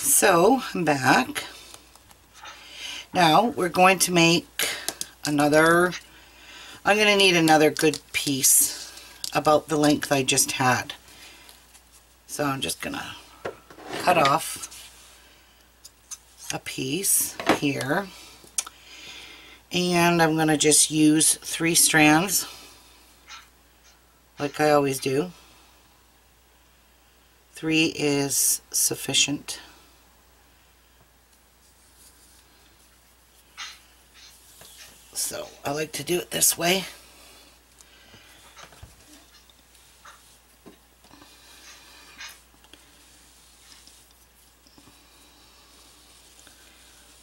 So I'm back. Now we're going to make another, I'm going to need another good piece about the length I just had. So I'm just going to cut off a piece here. And I'm going to just use 3 strands like I always do. 3 is sufficient. So I like to do it this way.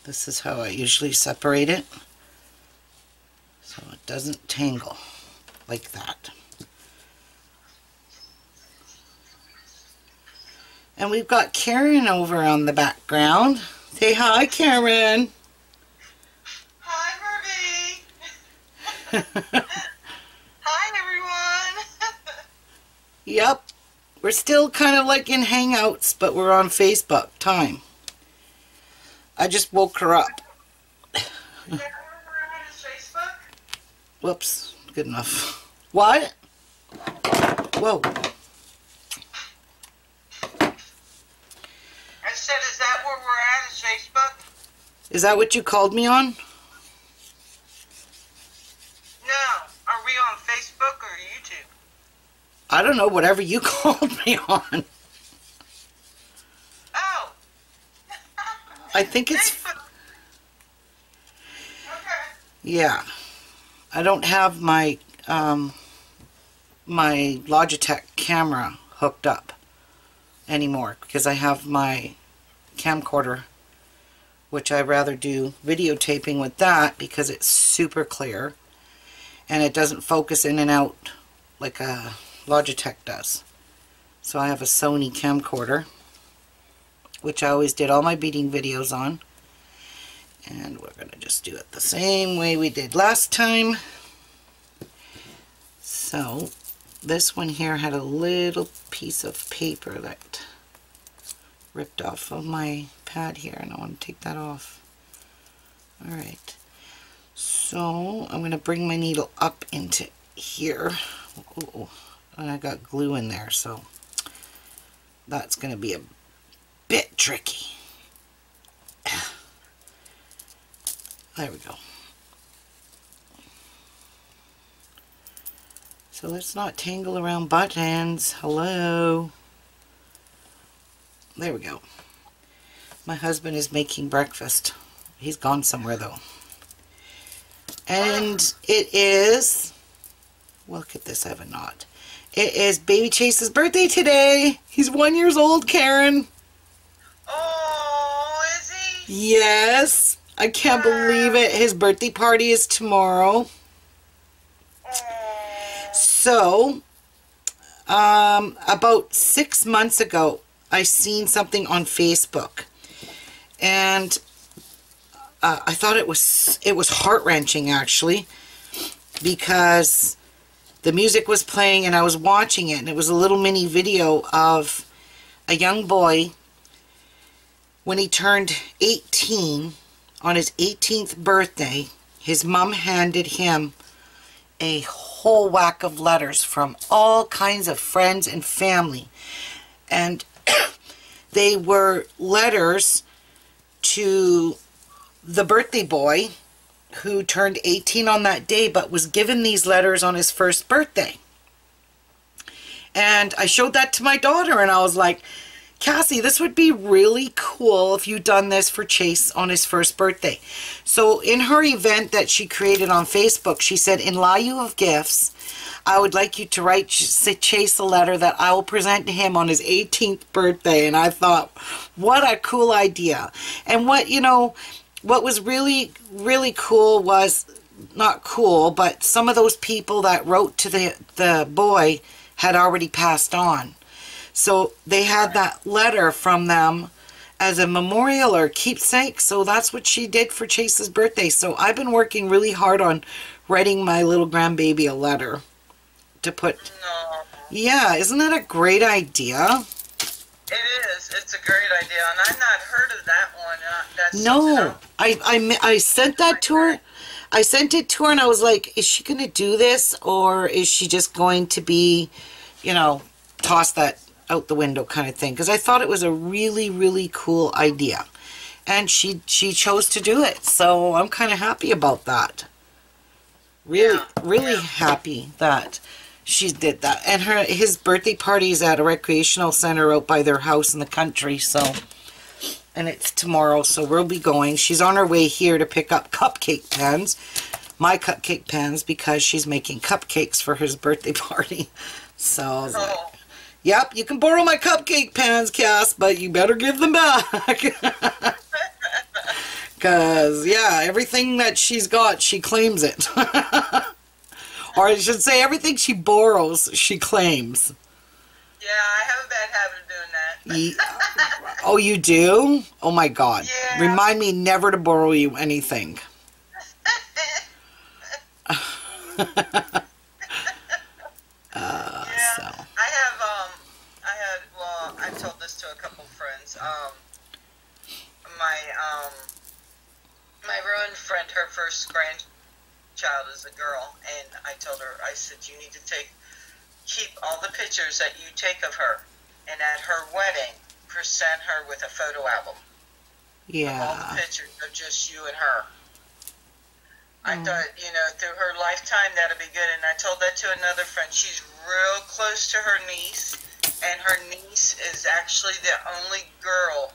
This is how I usually separate it, so it doesn't tangle like that. And we've got Karen over on the background. Say hi, Karen. Hi, Ruby. Hi, everyone. Yep, we're still kind of like in Hangouts, but we're on Facebook time. I just woke her up. Is that where we're at is Facebook? Whoops, good enough. What? Whoa. I said, is that where we're at is Facebook? Is that what you called me on? No. Are we on Facebook or YouTube? I don't know, whatever you called me on. Oh. I think it's... Facebook. Okay. Yeah. I don't have my my Logitech camera hooked up anymore because I have my camcorder, which I rather do videotaping with that because it's super clear and it doesn't focus in and out like a Logitech does. So I have a Sony camcorder, which I always did all my beading videos on, and we're going to just do it the same way we did last time. So this one here had a little piece of paper that ripped off of my pad here, and I want to take that off. Alright, so I'm going to bring my needle up into here. Ooh, and I got glue in there, so that's going to be a bit tricky. There we go. So let's not tangle around buttons. Hello. There we go. My husband is making breakfast. He's gone somewhere though. And it is, look at this, I have a knot. It is Baby Chase's birthday today. He's 1 year old, Karen. Oh, is he? Yes. I can't believe it. His birthday party is tomorrow. So, about 6 months ago, I seen something on Facebook, and I thought it was heart-wrenching actually, because the music was playing and I was watching it, and it was a little mini video of a young boy when he turned 18. On his 18th birthday, his mom handed him a whole whack of letters from all kinds of friends and family, and they were letters to the birthday boy who turned 18 on that day but was given these letters on his first birthday. And I showed that to my daughter and I was like, Cassie, this would be really cool if you'd done this for Chase on his first birthday. So in her event that she created on Facebook, she said, in lieu of gifts, I would like you to write Chase a letter that I will present to him on his 18th birthday. And I thought, what a cool idea. And what, you know, what was really, really cool was, not cool, but some of those people that wrote to the boy had already passed on. So they had that letter from them as a memorial or keepsake. So that's what she did for Chase's birthday. So I've been working really hard on writing my little grandbaby a letter to put. No. Yeah, isn't that a great idea? It is. it's a great idea, and I've not heard of that one. That's No, I sent that to her. I sent it to her, and I was like, is she going to do this, or is she just going to be, you know, toss that out the window kind of thing? Because I thought it was a really, really cool idea. And she chose to do it. So I'm kind of happy about that. Really happy that she did that. And his birthday party is at a recreational center out by their house in the country. So, and it's tomorrow, so we'll be going. She's on her way here to pick up cupcake pans. My cupcake pans, because she's making cupcakes for his birthday party. So I was like, yep, you can borrow my cupcake pans, Cass, but you better give them back. Because, yeah, everything that she's got, she claims it. Or I should say, everything she borrows, she claims. Yeah, I have a bad habit of doing that. Oh, you do? Oh, my God. Yeah. Remind me never to borrow you anything. So. I told this to a couple friends. My ruined friend, her first grandchild is a girl, and I told her, I said, you need to keep all the pictures that you take of her, and at her wedding, present her with a photo album. Yeah. Of all the pictures of just you and her. I thought, through her lifetime, that'd be good. And I told that to another friend. She's real close to her niece, and her niece is actually the only girl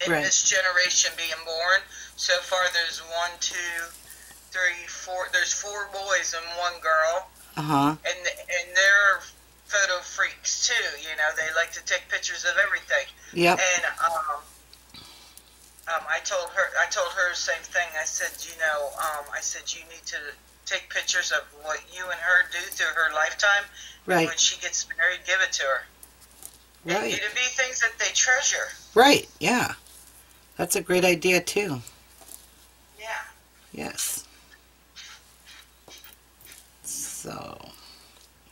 in this generation being born. So far, there's 1, 2, 3, 4. There's 4 boys and 1 girl. And they're photo freaks too. They like to take pictures of everything. Yep. And I told her the same thing. I said, I said, you need to take pictures of what you and her do through her lifetime. Right. And when she gets married, give it to her. Right. And it'd be things that they treasure. Right. Yeah. That's a great idea too. Yeah. Yes. So,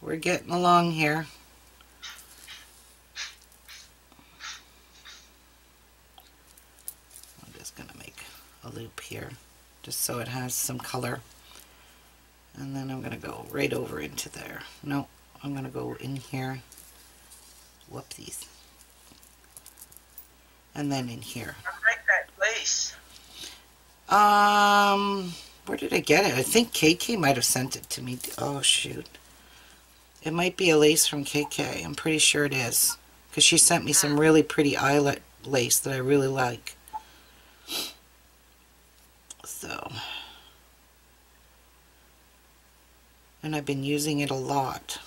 we're getting along here. I'm just going to make a loop here, just so it has some color. And then I'm going to go right over into there. No, I'm going to go in here. Whoopsies. And then in here. I like that lace. Where did I get it? I think KK might have sent it to me. Oh, shoot. It might be a lace from KK. I'm pretty sure it is. Because she sent me some really pretty eyelet lace that I really like. So. And I've been using it a lot.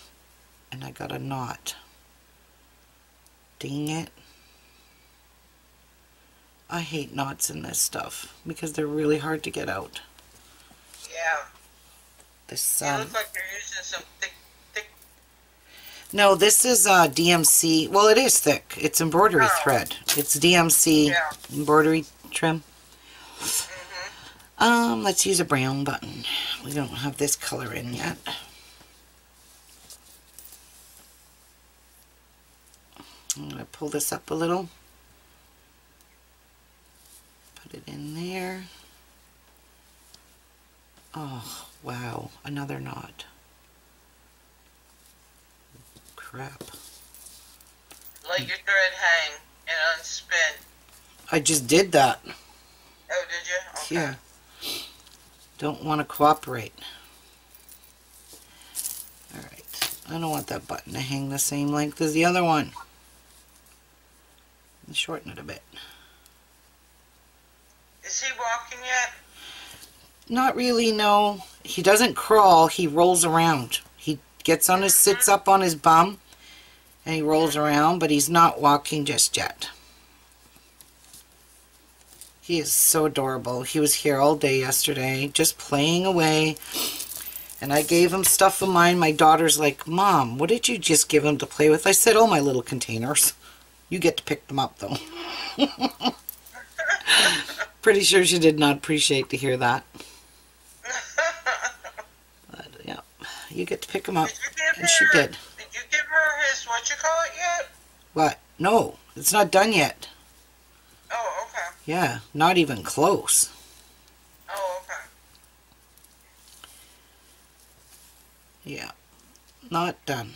And I got a knot. Dang it. I hate knots in this stuff because they're really hard to get out. Yeah. This You look like you're using some thick. No, this is DMC. Well, it is thick. It's embroidery thread. It's DMC embroidery trim. Let's use a brown button. We don't have this color in yet. I'm going to pull this up a little. Put it in there. Oh, wow. Another knot. Crap. Let your thread hang and unspin. I just did that. Oh, did you? Okay. Yeah. Don't want to cooperate. Alright. I don't want that button to hang the same length as the other one. Let's shorten it a bit. Is he walking yet? Not really, no. He doesn't crawl, he rolls around. He gets on his, sits up on his bum, and he rolls around, but he's not walking just yet. He is so adorable. He was here all day yesterday, just playing away. And I gave him stuff of mine. My daughter's like, Mom, what did you just give him to play with? I said, oh, my little containers. You get to pick them up, though. Pretty sure she did not appreciate to hear that. But, yeah, you get to pick them up. And she did. Did you give her his, what you call it yet? What? No, it's not done yet. Oh, okay. Yeah, not even close. Oh, okay. Yeah, not done.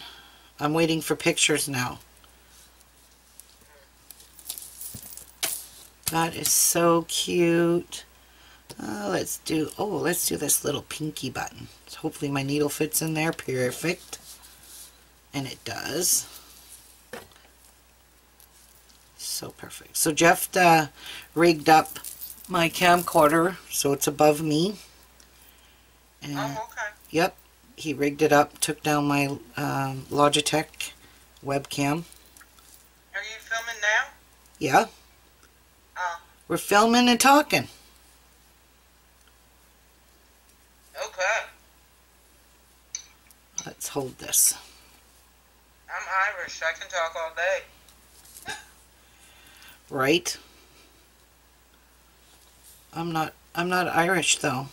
I'm waiting for pictures now. That is so cute. Let's do this little pinky button. So hopefully my needle fits in there. Perfect. And it does. So perfect. So Jeff rigged up my camcorder so it's above me. And, Oh, okay. yep, he rigged it up, took down my Logitech webcam. Are you filming now? Yeah, Oh, we're filming and talking. okay. Let's hold this. I'm Irish. I can talk all day. Right? I'm not Irish though.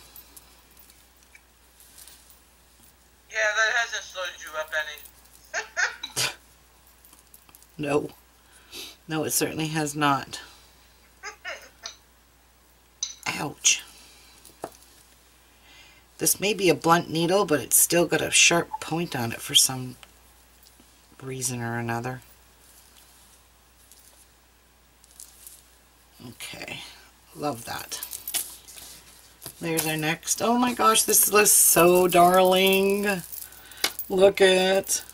Yeah, that hasn't slowed you up any. No. No, it certainly has not. Ouch. This may be a blunt needle, but it's still got a sharp point on it for some reason or another. Okay, love that. There's our next. Oh my gosh, this looks so darling. Look at.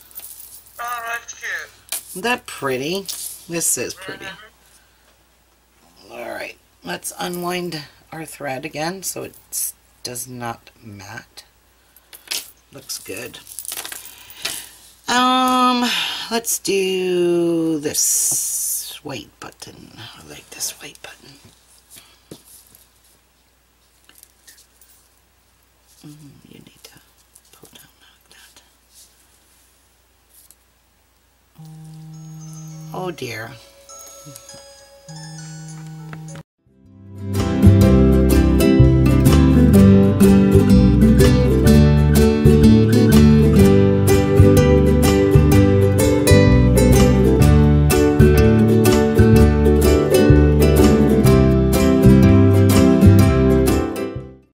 Oh, that's cute. Isn't that pretty? This is pretty. Mm-hmm. Alright, let's unwind our thread again so it does not mat. Looks good. Let's do this white button. I like this white button. You need to pull down like that. Oh dear.